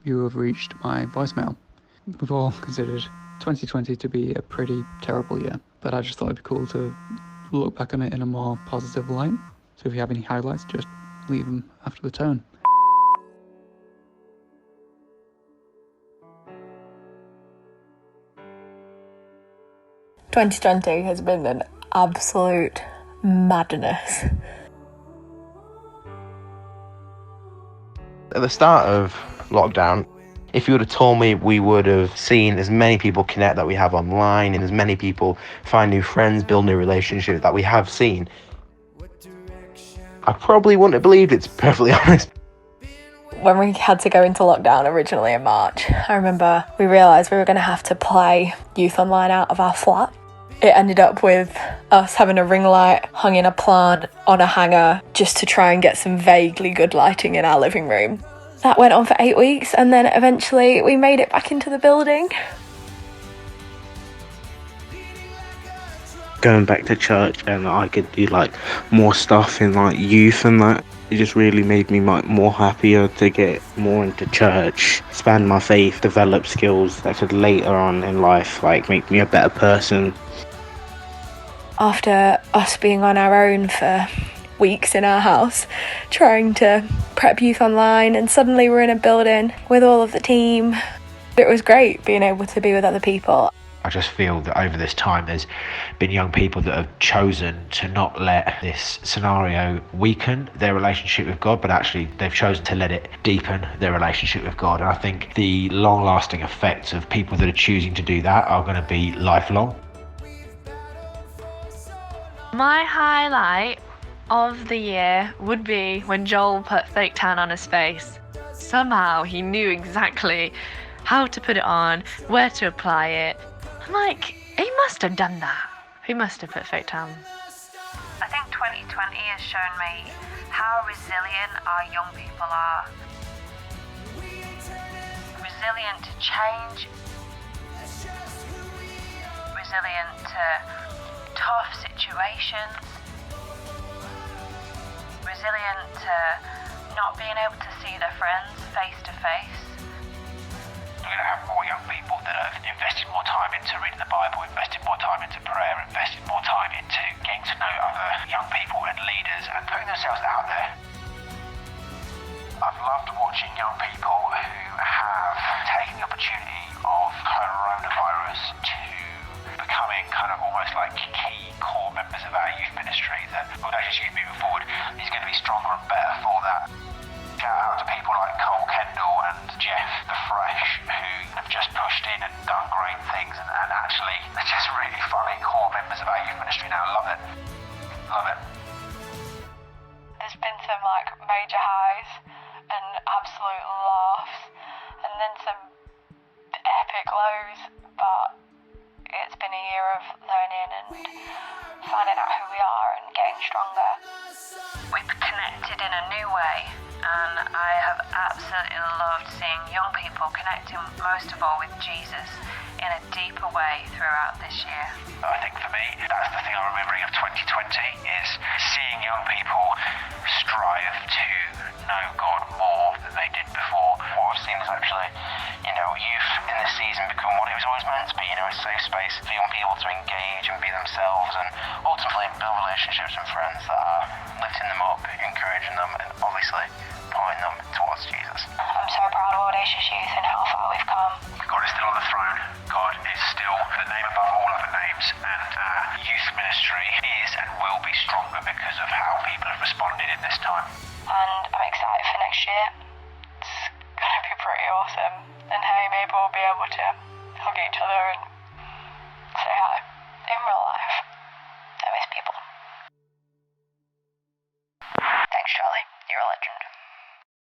you have reached my voicemail. We've all considered 2020 to be a pretty terrible year, but I just thought it'd be cool to look back on it in a more positive light. So if you have any highlights, just leave them after the tone. "2020 has been an absolute madness." At the start of lockdown, if you would have told me we would have seen as many people connect that we have online and as many people find new friends, build new relationships that we have seen, I probably wouldn't have believed it, to be perfectly honest. When we had to go into lockdown originally in March, I remember we realised we were going to have to play Youth Online out of our flat. It ended up with us having a ring light hung in a plant on a hanger just to try and get some vaguely good lighting in our living room. That went on for 8 weeks, and then eventually we made it back into the building. Going back to church, and I could do more stuff in youth and that. It just really made me more happier to get more into church, expand my faith, develop skills that could later on in life make me a better person. After us being on our own for weeks in our house, trying to prep Youth Online, and suddenly we're in a building with all of the team. It was great being able to be with other people. I just feel that over this time there's been young people that have chosen to not let this scenario weaken their relationship with God, but actually they've chosen to let it deepen their relationship with God. And I think the long-lasting effects of people that are choosing to do that are going to be lifelong. My highlight of the year would be when Joel put fake tan on his face. Somehow he knew exactly how to put it on, where to apply it. I'm like, he must have done that. He must have put fake tan. I think 2020 has shown me how resilient our young people are. Resilient to change. Resilient to tough situations. Resilient to not being able to see their friends face to face. We're going to have more young people that have invested more time into reading the Bible, invested more time into prayer, invested more time into getting to know other young people and leaders and putting themselves out there. I've loved watching young people who have taken the opportunity of coronavirus to becoming kind of almost key core members of our youth ministry, that Audacious Youth moving forward is going to be stronger and better for that. Shout out to people like Cole Kendall and Jeff the Fresh, who have just pushed in and done great things and actually they're just really funny core members of our youth ministry now. Love it. Love it. There's been some major highs and absolute laughs, and then some epic lows, but it's been a year of learning and finding out who we are and getting stronger. We've connected in a new way, and I have absolutely loved seeing young people connecting most of all with Jesus in a deeper way throughout this year. I think for me, that's the thing I'm remembering of 2020 is seeing young people strive to know God more than they did before. What I've seen is actually, youth in this season become what it was always meant to be, a safe space for young people to engage and be themselves and ultimately build relationships and friends that are lifting them up, encouraging them and obviously pointing them towards Jesus. I'm so proud of Audacious Youth and how far we've come. God is still on the throne. God is still the name above all other names, and youth ministry is and will be stronger because of how people have responded in this time. And I'm excited for next year. It's gonna be pretty awesome, and hey, maybe we'll be able to hug each other and say hi.